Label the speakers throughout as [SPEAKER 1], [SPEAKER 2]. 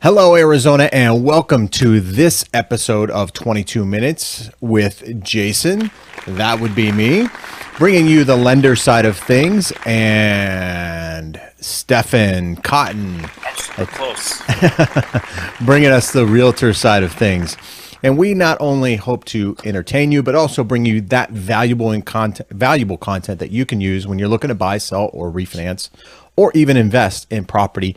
[SPEAKER 1] Hello, Arizona, and welcome to this episode of 22 Minutes with Jason. That would be me, bringing you the lender side of things, and Stefan Cotton.
[SPEAKER 2] I'm close.
[SPEAKER 1] Bringing us the realtor side of things. And we not only hope to entertain you, but also bring you that valuable content that you can use when you're looking to buy, sell, or refinance, or even invest in property,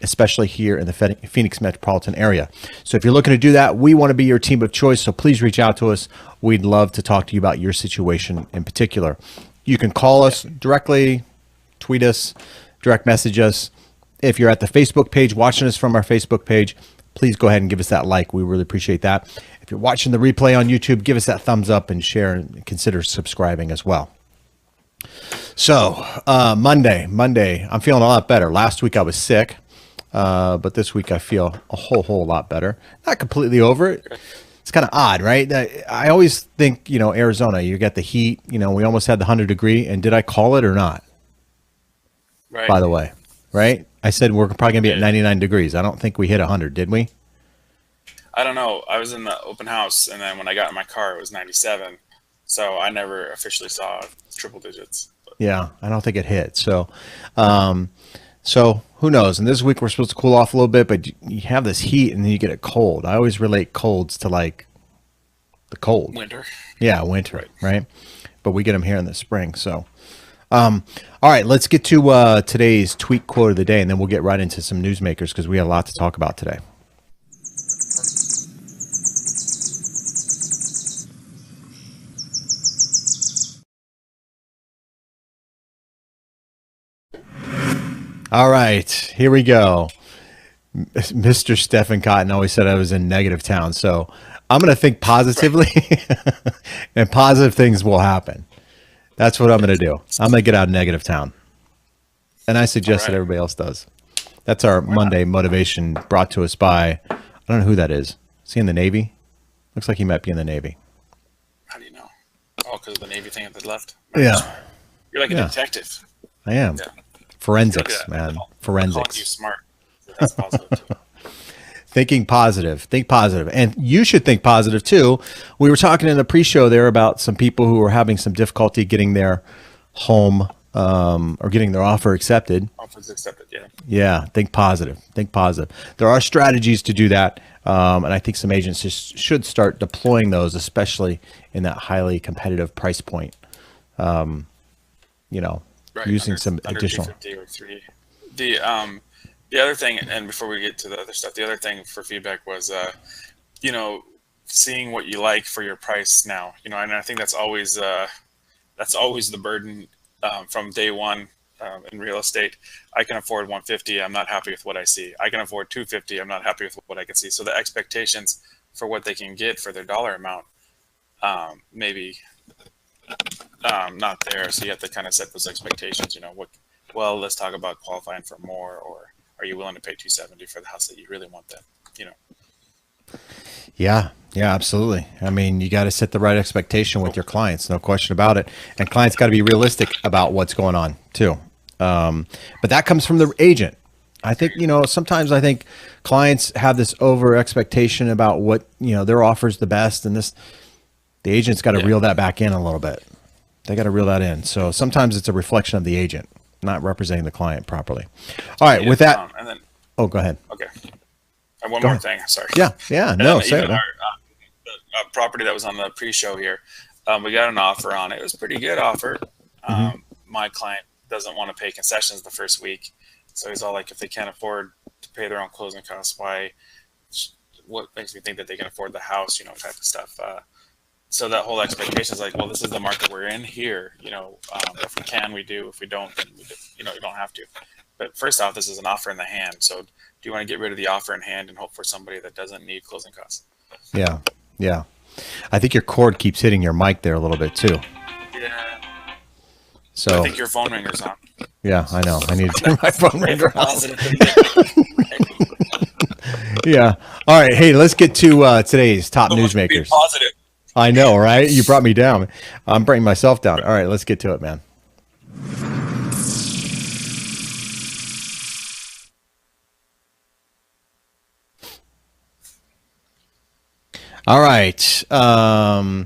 [SPEAKER 1] especially here in the Phoenix metropolitan area. So if you're looking to do that, we want to be your team of choice. So please reach out to us. We'd love to talk to you about your situation in particular. You can call us directly, tweet us, direct message us. If you're at the Facebook page, watching us from our Facebook page, please go ahead and give us that like. We really appreciate that. If you're watching the replay on YouTube, give us that thumbs up and share, and consider subscribing as well. So Monday, I'm feeling a lot better. Last week I was sick, but this week I feel a whole lot better. Not completely over it. It's kind of odd, right? I always think, Arizona, you get the heat, we almost had the 100-degree, and did I call it or not?
[SPEAKER 2] Right.
[SPEAKER 1] By the way, right? I said we're probably going to be at 99 degrees. I don't think we hit 100, did we?
[SPEAKER 2] I don't know. I was in the open house, and then when I got in my car, it was 97. So I never officially saw triple digits. But.
[SPEAKER 1] Yeah, I don't think it hit. So, so who knows? And this week we're supposed to cool off a little bit, but you have this heat and then you get it cold. I always relate colds to like the cold.
[SPEAKER 2] Winter.
[SPEAKER 1] Yeah, winter, right? But we get them here in the spring. So, all right, let's get to today's tweet quote of the day, and then we'll get right into some newsmakers because we have a lot to talk about today. All right, here we go. Mr. Stefan Cotton always said I was in negative town, so I'm going to think positively, and positive things will happen. That's what I'm going to do. I'm going to get out of negative town, and I suggest that everybody else does. That's our Monday motivation brought to us by, I don't know who that is. Is he in the Navy? Looks like he might be in the Navy.
[SPEAKER 2] How do you know? Oh, because of the Navy thing at the left?
[SPEAKER 1] Yeah.
[SPEAKER 2] You're like a detective.
[SPEAKER 1] I am. Yeah. Forensics, man. Forensics.
[SPEAKER 2] Calling you smart. That's positive too.
[SPEAKER 1] Thinking positive. Think positive. And you should think positive too. We were talking in the pre-show there about some people who were having some difficulty getting their home or getting their offer accepted.
[SPEAKER 2] Offers accepted, yeah.
[SPEAKER 1] Yeah, think positive. Think positive. There are strategies to do that. And I think some agents just should start deploying those, especially in that highly competitive price point. Using some additional.
[SPEAKER 2] Or 3. The other thing, and before we get to the other stuff, the other thing for feedback was, seeing what you like for your price now. And I think that's always the burden from day one in real estate. I can afford 150. I'm not happy with what I see. I can afford 250. I'm not happy with what I can see. So the expectations for what they can get for their dollar amount, maybe. Not there, so you have to kind of set those expectations. Let's talk about qualifying for more, or are you willing to pay $270 for the house that you really want? Then, Yeah,
[SPEAKER 1] absolutely. I mean, you got to set the right expectation with your clients, no question about it. And clients got to be realistic about what's going on too. But that comes from the agent. I think, sometimes I think clients have this over expectation about what, their offer is the best, and the agent's got to reel that back in a little bit. They got to reel that in. So sometimes it's a reflection of the agent, not representing the client properly. All right, with that.
[SPEAKER 2] And then,
[SPEAKER 1] go ahead.
[SPEAKER 2] Okay. One more thing. Sorry.
[SPEAKER 1] Yeah. No, say it.
[SPEAKER 2] The property that was on the pre-show here, we got an offer on it. It was a pretty good offer. My client doesn't want to pay concessions the first week. So he's all like, if they can't afford to pay their own closing costs, what makes me think that they can afford the house, type of stuff. So that whole expectation is like, well, this is the market we're in here. If we can, we do. If we don't, then you don't have to. But first off, this is an offer in the hand. So do you want to get rid of the offer in hand and hope for somebody that doesn't need closing costs?
[SPEAKER 1] Yeah. I think your cord keeps hitting your mic there a little bit too.
[SPEAKER 2] Yeah.
[SPEAKER 1] So
[SPEAKER 2] I think your phone ringer's on.
[SPEAKER 1] Yeah, I know. I need to turn my phone ringer off. Yeah. All right. Hey, let's get to today's top newsmakers.
[SPEAKER 2] Positive.
[SPEAKER 1] I know, right? You brought me down. I'm bringing myself down. All right, let's get to it, man. All right. Top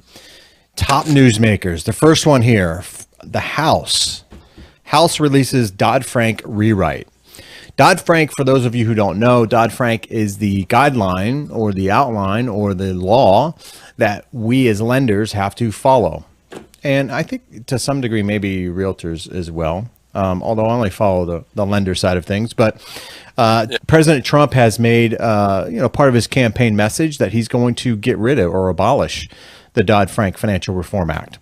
[SPEAKER 1] newsmakers. The first one here, the House. House releases DoddFrank Rewrite. Dodd-Frank, for those of you who don't know, Dodd-Frank is the guideline or the outline or the law that we as lenders have to follow. And I think to some degree, maybe realtors as well, although I only follow the lender side of things. But President Trump has made part of his campaign message that he's going to get rid of or abolish the Dodd-Frank Financial Reform Act.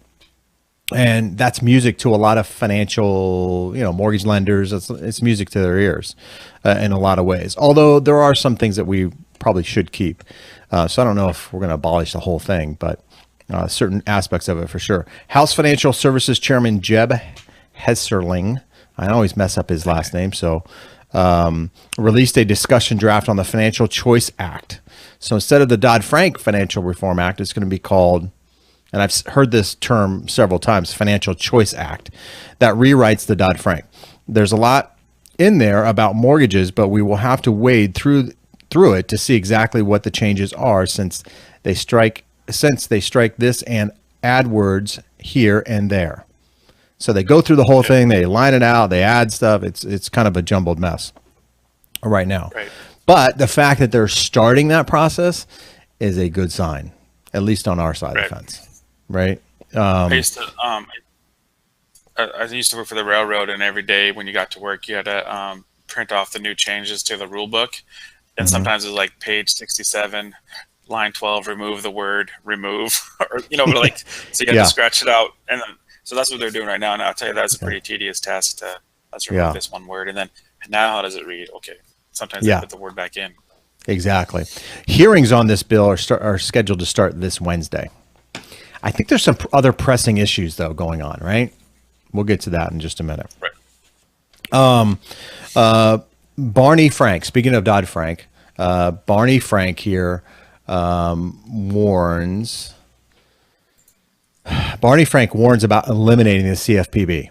[SPEAKER 1] And that's music to a lot of financial, mortgage lenders. It's music to their ears in a lot of ways. Although there are some things that we probably should keep. So I don't know if we're going to abolish the whole thing, but certain aspects of it for sure. House Financial Services Chairman Jeb Hesserling, I always mess up his last name, so released a discussion draft on the Financial Choice Act. So instead of the Dodd-Frank Financial Reform Act, it's going to be called, and I've heard this term several times, Financial Choice Act, that rewrites the Dodd-Frank. There's a lot in there about mortgages, but we will have to wade through it to see exactly what the changes are since they strike this and add words here and there. So they go through the whole thing, they line it out, they add stuff. It's kind of a jumbled mess right now. Right. But the fact that they're starting that process is a good sign, at least on our side of the fence. Right.
[SPEAKER 2] I used to work for the railroad, and every day when you got to work, you had to print off the new changes to the rule book. And sometimes it was like page 67, line 12, remove the word remove, or, so you had to scratch it out. And then, so that's what they're doing right now. And I'll tell you, that's a pretty tedious task to let's remove this one word. And then now how does it read? Okay. Sometimes they put the word back in. Exactly. Hearings on this bill are scheduled to start this Wednesday. I think there's some other pressing issues, though, going on, right? We'll get to that in just a minute. Right. Barney Frank, speaking of Dodd-Frank, Barney Frank here warns. Barney Frank warns about eliminating the CFPB.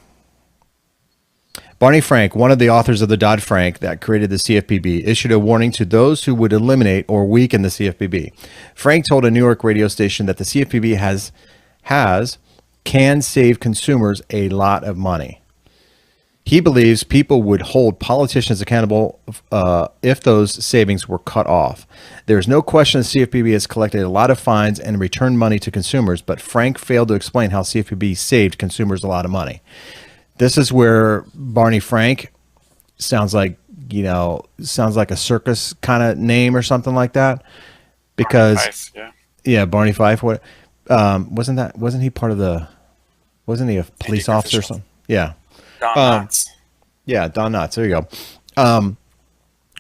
[SPEAKER 2] Barney Frank, one of the authors of the Dodd-Frank that created the CFPB, issued a warning to those who would eliminate or weaken the CFPB. Frank told a New York radio station that the CFPB can save consumers a lot of money. He believes people would hold politicians accountable if those savings were cut off. There is no question the CFPB has collected a lot of fines and returned money to consumers, but Frank failed to explain how CFPB saved consumers a lot of money. This is where Barney Frank sounds like a circus kind of name or something like that. Because Barney Fife, Barney Fife. What wasn't he part of wasn't he a police officer or something? Yeah. Don Knotts. Yeah, Don Knotts. There you go.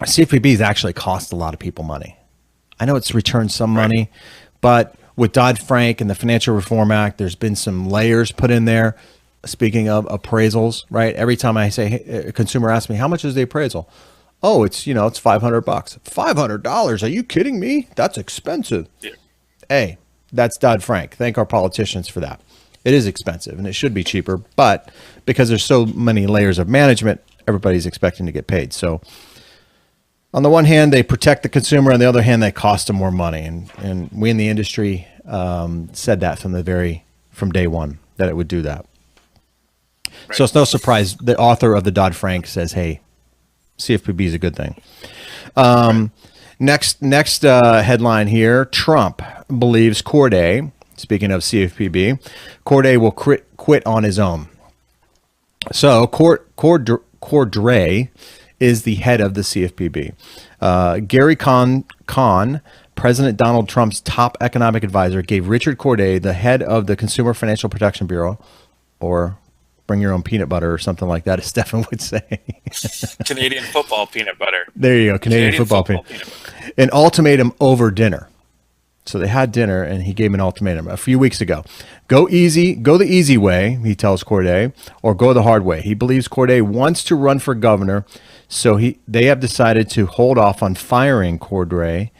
[SPEAKER 2] CFPB has actually cost a lot of people money. I know it's returned some money, but with Dodd-Frank and the Financial Reform Act, there's been some layers put in there. Speaking of appraisals, right? Every time I say, hey, a consumer asks me, how much is the appraisal? Oh, it's $500. $500? Are you kidding me? That's expensive. Yeah. Hey, that's Dodd-Frank. Thank our politicians for that. It is expensive and it should be cheaper, but because there's so many layers of management, everybody's expecting to get paid. So on the one hand, they protect the consumer. On the other hand, they cost them more money. And we in the industry said that from day one, that it would do that. Right. So it's no surprise the author of the Dodd-Frank says, hey, CFPB is a good thing. Next headline here, Trump believes Cordray, speaking of CFPB, Cordray will quit on his own. So Cordray is the head of the CFPB. Gary Kahn, President Donald Trump's top economic advisor, gave Richard Cordray, the head of the Consumer Financial Protection Bureau, or bring your own peanut butter or something like that, as Stefan would say. Canadian football peanut butter.
[SPEAKER 1] There you go, Canadian football peanut butter. An ultimatum over dinner. So they had dinner, and he gave an ultimatum a few weeks ago. Go the easy way, he tells Cordray, or go the hard way. He believes Cordray wants to run for governor, so they have decided to hold off on firing Cordray.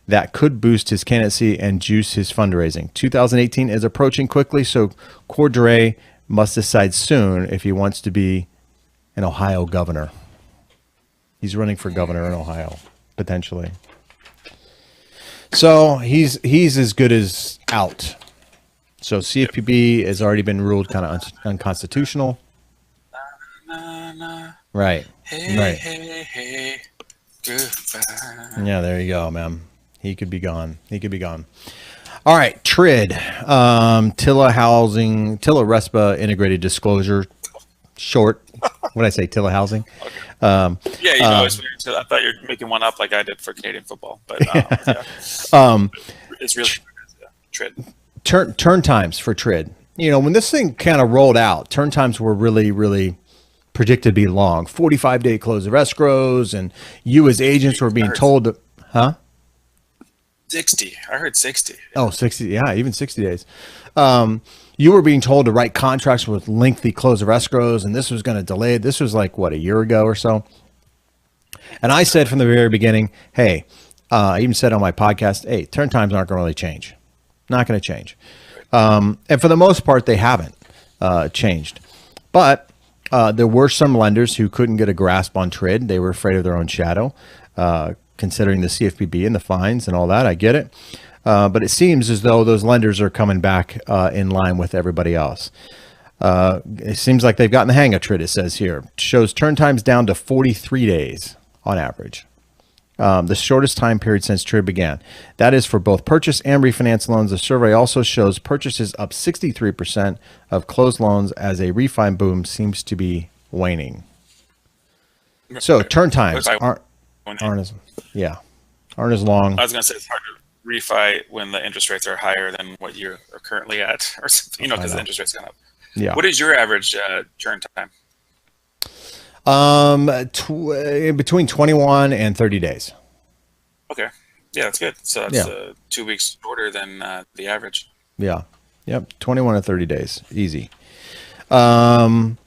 [SPEAKER 1] That could boost his candidacy and juice his fundraising. 2018 is approaching quickly, so Cordray must decide soon if he wants to be an Ohio governor. He's running for governor in Ohio, potentially. So he's as good as out. So CFPB has already been ruled kind of unconstitutional.
[SPEAKER 2] Na, na.
[SPEAKER 1] Right.
[SPEAKER 2] Hey,
[SPEAKER 1] Right.
[SPEAKER 2] hey, goodbye.
[SPEAKER 1] Yeah, there you go, man. He could be gone. He could be gone. All right, TRID, Tilla Housing, Tilla RESPA Integrated Disclosure, short. What did I say? Tilla Housing.
[SPEAKER 2] Yeah, it's weird. So I thought you were making one up like I did for Canadian football, but yeah. It's really TRID.
[SPEAKER 1] Turn times for TRID. When this thing kind of rolled out, turn times were really, really predicted to be long. 45-day close of escrows, and you as agents were being told to, huh?
[SPEAKER 2] 60. I heard 60.
[SPEAKER 1] Oh, 60. Yeah, even 60 days. You were being told to write contracts with lengthy close of escrows, and this was going to delay. This was like, what, a year ago or so? And I said from the very beginning, hey, I even said on my podcast, hey, turn times aren't going to really change. Not going to change. And for the most part, they haven't changed. But there were some lenders who couldn't get a grasp on TRID. They were afraid of their own shadow, considering the CFPB and the fines and all that. I get it. But it seems as though those lenders are coming back in line with everybody else. It seems like they've gotten the hang of TRID, it says here. It shows turn times down to 43 days on average. The shortest time period since TRID began. That is for both purchase and refinance loans. The survey also shows purchases up 63% of closed loans as a refi boom seems to be waning. So turn times aren't as long.
[SPEAKER 2] I was going to say it's hard to refi when the interest rates are higher than what you are currently at, or something, because the interest rates gone up.
[SPEAKER 1] Yeah.
[SPEAKER 2] What is your average turn time?
[SPEAKER 1] Between 21 and 30 days.
[SPEAKER 2] Okay. Yeah, that's good. So that's 2 weeks shorter than the average.
[SPEAKER 1] Yeah. Yep. 21 to 30 days. Easy. Let's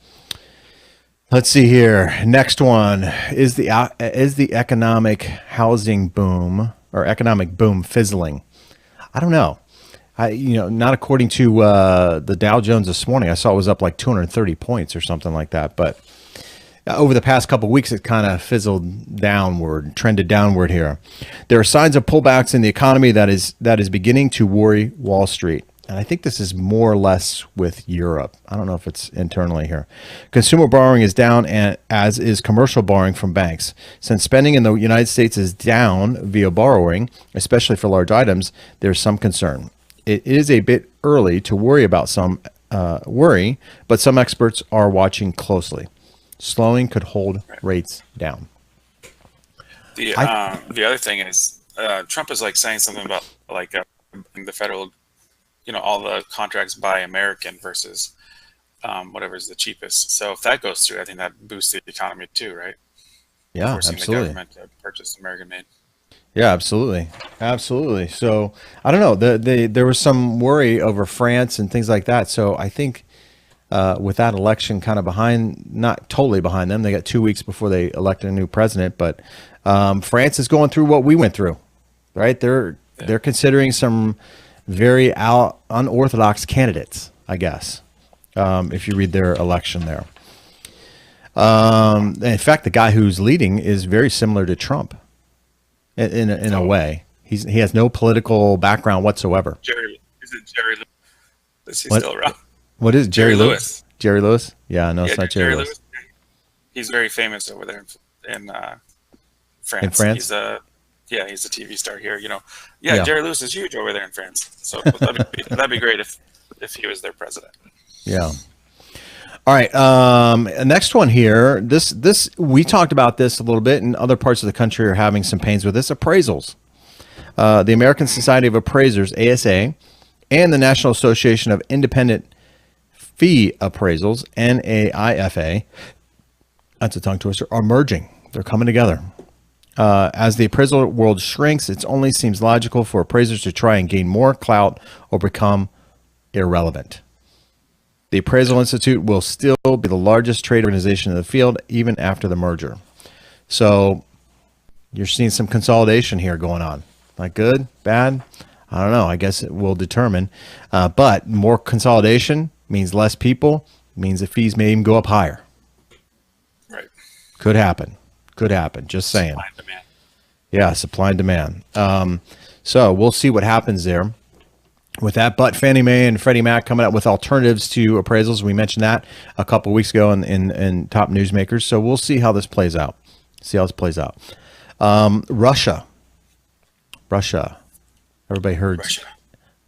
[SPEAKER 1] see here. Next one is the economic housing boom or economic boom fizzling. I don't know. Not according to the Dow Jones this morning. I saw it was up like 230 points or something like that. But over the past couple of weeks, it kind of fizzled downward, trended downward here. There are signs of pullbacks in the economy that is beginning to worry Wall Street. And I think this is more or less with Europe. I don't know if it's internally here. Consumer borrowing is down, and as is commercial borrowing from banks. Since spending in the United States is down via borrowing, especially for large items, there's some concern. It is a bit early to worry about but some experts are watching closely. Slowing could hold rates down.
[SPEAKER 2] The other thing is Trump is like saying something about like the federal, all the contracts by American versus whatever is the cheapest. So if that goes through, I think that boosts the economy too, right?
[SPEAKER 1] Yeah,
[SPEAKER 2] forcing
[SPEAKER 1] absolutely.
[SPEAKER 2] the government to purchase American made.
[SPEAKER 1] Yeah, absolutely. Absolutely. So I don't know. There was some worry over France and things like that. So I think with that election kind of not totally behind them, they got 2 weeks before they elected a new president. But France is going through what we went through, right? They're considering some very unorthodox candidates, I guess, if you read their election there. In fact, the guy who's leading is very similar to Trump in a way. He has no political background whatsoever.
[SPEAKER 2] Jerry Lewis? Is he still around?
[SPEAKER 1] What is Jerry Lewis? Jerry Lewis? Yeah, no, it's not Jerry Lewis.
[SPEAKER 2] He's very famous over there in France.
[SPEAKER 1] In France?
[SPEAKER 2] He's a TV star here. Jerry Lewis is huge over there in France. So that'd be great if he was their president. Yeah.
[SPEAKER 1] All right. Next one here. This we talked about this a little bit, and other parts of the country are having some pains with this. Appraisals. The American Society of Appraisers, ASA, and the National Association of Independent Fee Appraisals, NAIFA, that's a tongue twister, are merging. They're coming together. As the appraisal world shrinks, it only seems logical for appraisers to try and gain more clout or become irrelevant. The Appraisal Institute will still be the largest trade organization in the field, even after the merger. So you're seeing some consolidation here going on. Like good, bad? I don't know. I guess it will determine. But more consolidation means less people, means the fees may even go up higher.
[SPEAKER 2] Right. Could
[SPEAKER 1] happen. Just saying.
[SPEAKER 2] Supply and demand.
[SPEAKER 1] Yeah, supply and demand. So we'll see what happens there with that. But Fannie Mae and Freddie Mac coming up with alternatives to appraisals. We mentioned that a couple of weeks ago in top newsmakers. So we'll see how this plays out. Russia. Everybody heard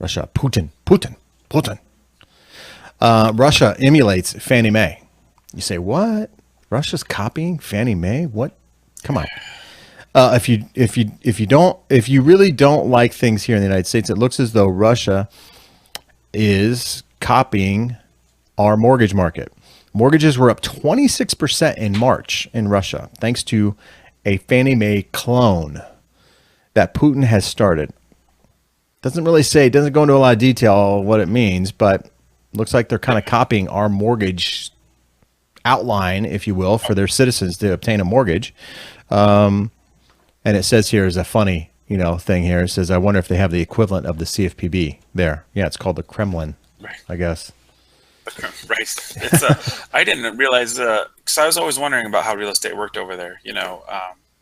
[SPEAKER 1] Russia. Putin. Russia emulates Fannie Mae. You say, what? Russia's copying Fannie Mae? What? Come on. If you really don't like things here in the United States, it looks as though Russia is copying our mortgage market. Mortgages were up 26% in March in Russia, thanks to a Fannie Mae clone that Putin has started. Doesn't go into a lot of detail what it means, but looks like they're kind of copying our mortgage outline, if you will, for their citizens to obtain a mortgage. And it says here is a funny, thing here. It says, I wonder if they have the equivalent of the CFPB there. Yeah, it's called the Kremlin, right. I guess.
[SPEAKER 2] Right. It's I didn't realize, because I was always wondering about how real estate worked over there,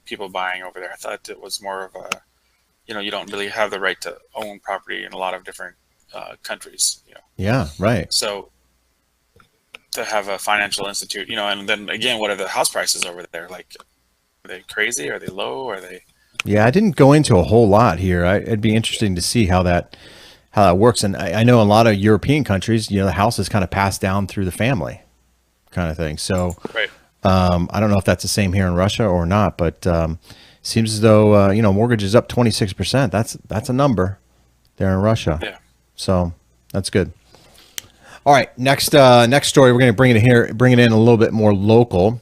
[SPEAKER 2] people buying over there. I thought it was more of a, you don't really have the right to own property in a lot of different countries.
[SPEAKER 1] Yeah, right.
[SPEAKER 2] So to have a financial institute, and then again, what are the house prices over there? Like, are they crazy? Are they low? Are they?
[SPEAKER 1] Yeah, I didn't go into a whole lot here. It'd be interesting to see how that works. And I know in a lot of European countries, the house is kind of passed down through the family kind of thing. So
[SPEAKER 2] right.
[SPEAKER 1] I don't know if that's the same here in Russia or not, but seems as though, mortgage is up 26%. That's a number there in Russia.
[SPEAKER 2] Yeah.
[SPEAKER 1] So that's good. All right. Next story. We're going to bring it in a little bit more local.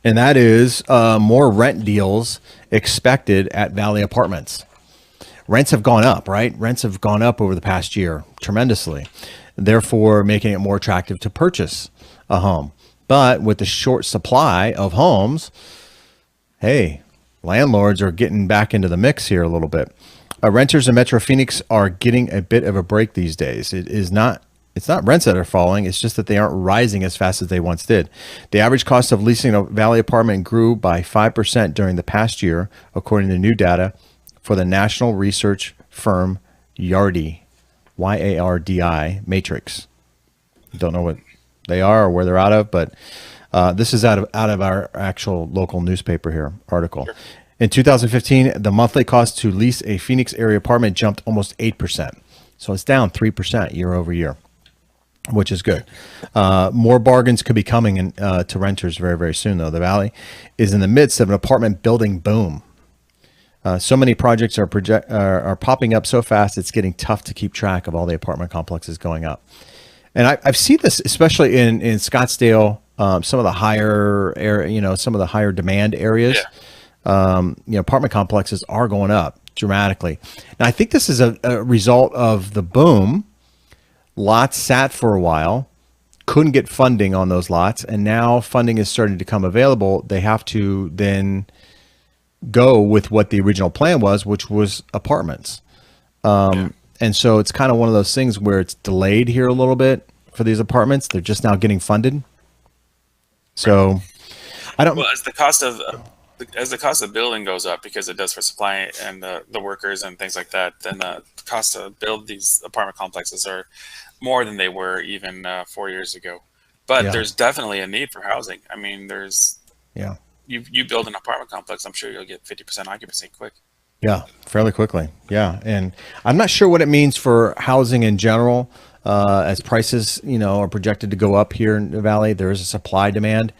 [SPEAKER 1] And that is more rent deals expected at Valley Apartments. Rents have gone up, right? Rents have gone up over the past year tremendously, therefore making it more attractive to purchase a home. But with the short supply of homes, hey, landlords are getting back into the mix here a little bit. Renters in Metro Phoenix are getting a bit of a break these days. It's not rents that are falling. It's just that they aren't rising as fast as they once did. The average cost of leasing a Valley apartment grew by 5% during the past year, according to new data for the national research firm Yardi, Y-A-R-D-I, Matrix. Don't know what they are or where they're out of, but this is out of our actual local newspaper here article. Sure. In 2015, the monthly cost to lease a Phoenix area apartment jumped almost 8%. So it's down 3% year over year, which is good. More bargains could be coming to renters very, very soon, though. The Valley is in the midst of an apartment building boom. So many projects are popping up so fast, it's getting tough to keep track of all the apartment complexes going up. And I've seen this, especially in Scottsdale, some of the higher demand areas.
[SPEAKER 2] Yeah.
[SPEAKER 1] Apartment complexes are going up dramatically. Now, I think this is a result of the boom. Lots sat for a while, couldn't get funding on those lots, and now funding is starting to come available. They have to then go with what the original plan was, which was apartments. And so it's kind of one of those things where it's delayed here a little bit for these apartments. They're just now getting funded. So I don't.
[SPEAKER 2] Well, as the cost of building goes up, because it does for supply and the workers and things like that, then the cost to build these apartment complexes are more than they were even 4 years ago. But there's definitely a need for housing. I mean, you build an apartment complex, I'm sure you'll get 50% occupancy quick.
[SPEAKER 1] Yeah, fairly quickly. Yeah, and I'm not sure what it means for housing in general, as prices, are projected to go up here in the Valley. There is a supply demand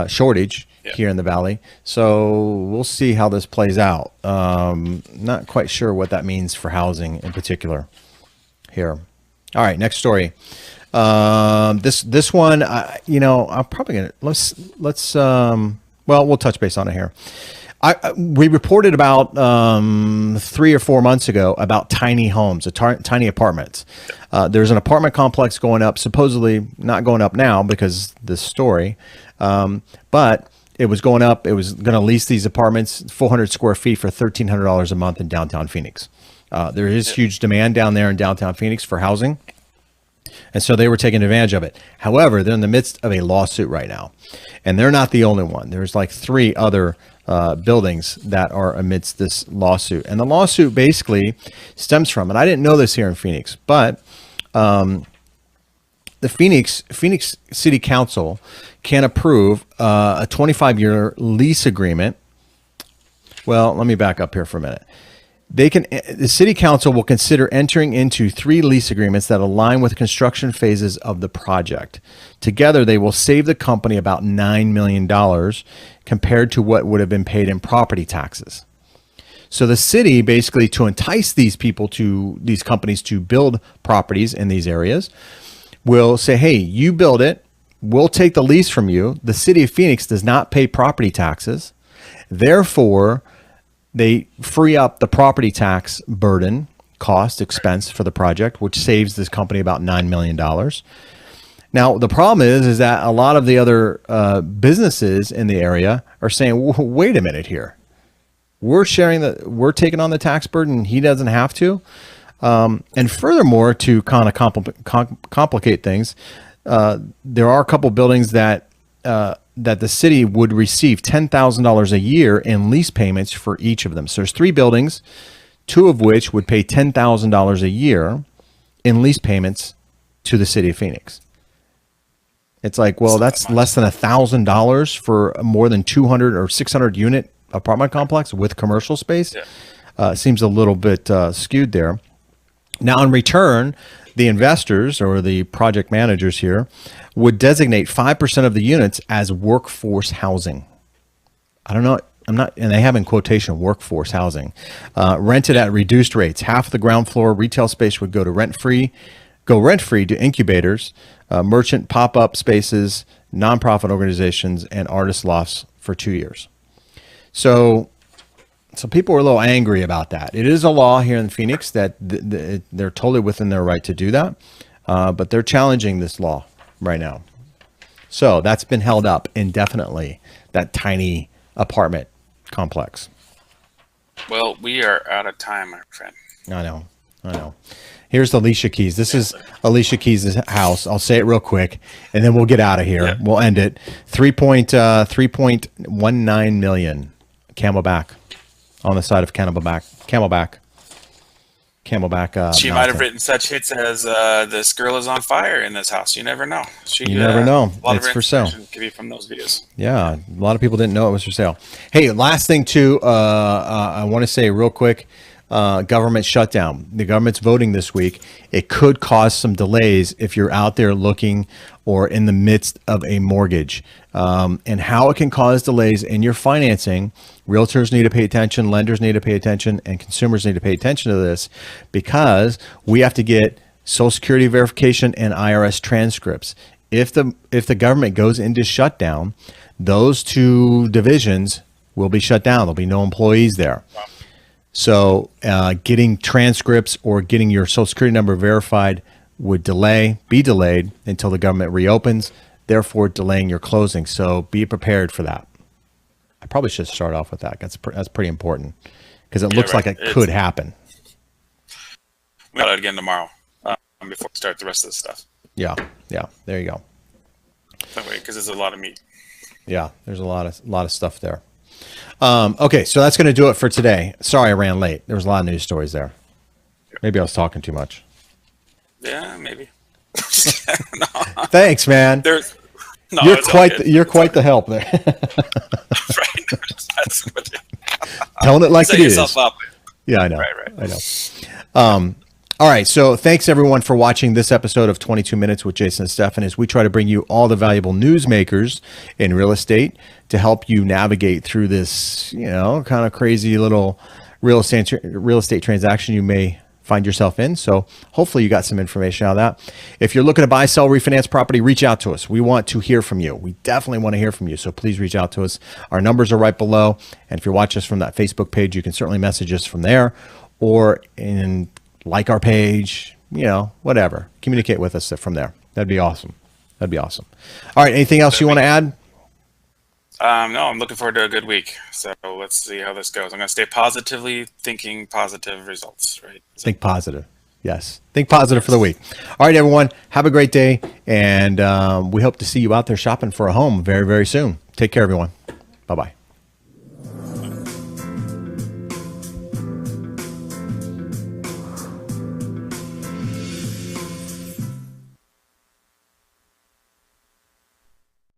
[SPEAKER 1] shortage here in the Valley, so we'll see how this plays out. Not quite sure what that means for housing in particular here. All right, next story. This one, I'm probably gonna let's we'll touch base on it here. We reported about 3 or 4 months ago about tiny homes, tiny apartments. There's an apartment complex going up, supposedly not going up now because this story, but it was going up. It was going to lease these apartments, 400 square feet for $1,300 a month in downtown Phoenix. There is huge demand down there in downtown Phoenix for housing. And so they were taking advantage of it. However, they're in the midst of a lawsuit right now. And they're not the only one. There's like 3 other buildings that are amidst this lawsuit. And the lawsuit basically stems from, and I didn't know this here in Phoenix, but the Phoenix City Council can approve a 25-year lease agreement. Well, let me back up here for a minute. The city council will consider entering into 3 lease agreements that align with construction phases of the project. Together, they will save the company about $9 million compared to what would have been paid in property taxes. So the city, basically, to entice these companies to build properties in these areas, will say, hey, you build it, we'll take the lease from you. The city of Phoenix does not pay property taxes. Therefore, they free up the property tax burden, expense for the project, which saves this company about $9 million. Now, the problem is that a lot of the other businesses in the area are saying, wait a minute here. We're taking on the tax burden. He doesn't have to. And furthermore, to kind of complicate things, there are a couple buildings that the city would receive $10,000 a year in lease payments for each of them. So there's 3 buildings, 2 of which would pay $10,000 a year in lease payments to the city of Phoenix. It's like, well, that's less than $1,000 for a more than 200 or 600 unit apartment complex with commercial space. Yeah. Seems a little bit skewed there. Now, in return, the investors or the project managers here would designate 5% of the units as workforce housing. I don't know. And they have in quotation workforce housing, rented at reduced rates. Half of the ground floor retail space would go rent-free to incubators, merchant pop-up spaces, nonprofit organizations, and artist lofts for 2 years. So people are a little angry about that. It is a law here in Phoenix that they're totally within their right to do that, but they're challenging this law right now. So that's been held up indefinitely, that tiny apartment complex.
[SPEAKER 2] Well, we are out of time, my friend.
[SPEAKER 1] I know. Here's Alicia Keys. This is Alicia Keys' house. I'll say it real quick, and then we'll get out of here. Yeah. We'll end it. 3.19 million Camelback on the side of Camelback.
[SPEAKER 2] She might have written such hits as "This girl is on fire" in this house. You never know.
[SPEAKER 1] You never know. It's for sale.
[SPEAKER 2] Could be from those videos.
[SPEAKER 1] Yeah, a lot of people didn't know it was for sale. Hey, last thing too, I want to say real quick. Government shutdown. The government's voting this week. It could cause some delays if you're out there looking or in the midst of a mortgage. And how it can cause delays in your financing. Realtors need to pay attention, lenders need to pay attention, and consumers need to pay attention to this because we have to get Social Security verification and IRS transcripts. If the government goes into shutdown, those 2 divisions will be shut down. There'll be no employees there. Wow. So getting transcripts or getting your Social Security number verified would be delayed until the government reopens, therefore delaying your closing. So be prepared for that. I probably should start off with that. That's pretty important because it looks like it could happen.
[SPEAKER 2] We'll do it again tomorrow before we start the rest of the stuff.
[SPEAKER 1] Yeah. There you go.
[SPEAKER 2] Because there's a lot of meat.
[SPEAKER 1] Yeah, there's a lot of stuff there. Okay, so that's going to do it for today. Sorry I ran late. There was a lot of news stories there. Maybe I was talking too much.
[SPEAKER 2] Yeah, maybe.
[SPEAKER 1] No. Thanks, man. You're quite the help there.
[SPEAKER 2] Right.
[SPEAKER 1] Telling it like it is.
[SPEAKER 2] Up.
[SPEAKER 1] Yeah, I know.
[SPEAKER 2] Right.
[SPEAKER 1] I know. All right, so thanks everyone for watching this episode of 22 Minutes with Jason and Stefan as we try to bring you all the valuable newsmakers in real estate to help you navigate through this, kind of crazy little real estate transaction you may find yourself in. So hopefully you got some information out of that. If you're looking to buy, sell, refinance property, reach out to us. We want to hear from you. We definitely want to hear from you. So please reach out to us. Our numbers are right below. And if you're watching us from that Facebook page, you can certainly message us from there or like our page, whatever. Communicate with us from there. That'd be awesome. All right. Anything else you want to add?
[SPEAKER 2] No, I'm looking forward to a good week. So let's see how this goes. I'm going to stay positively thinking positive results, right?
[SPEAKER 1] Think positive. Yes. Think positive for the week. All right, everyone. Have a great day. And we hope to see you out there shopping for a home very, very soon. Take care, everyone. Bye-bye.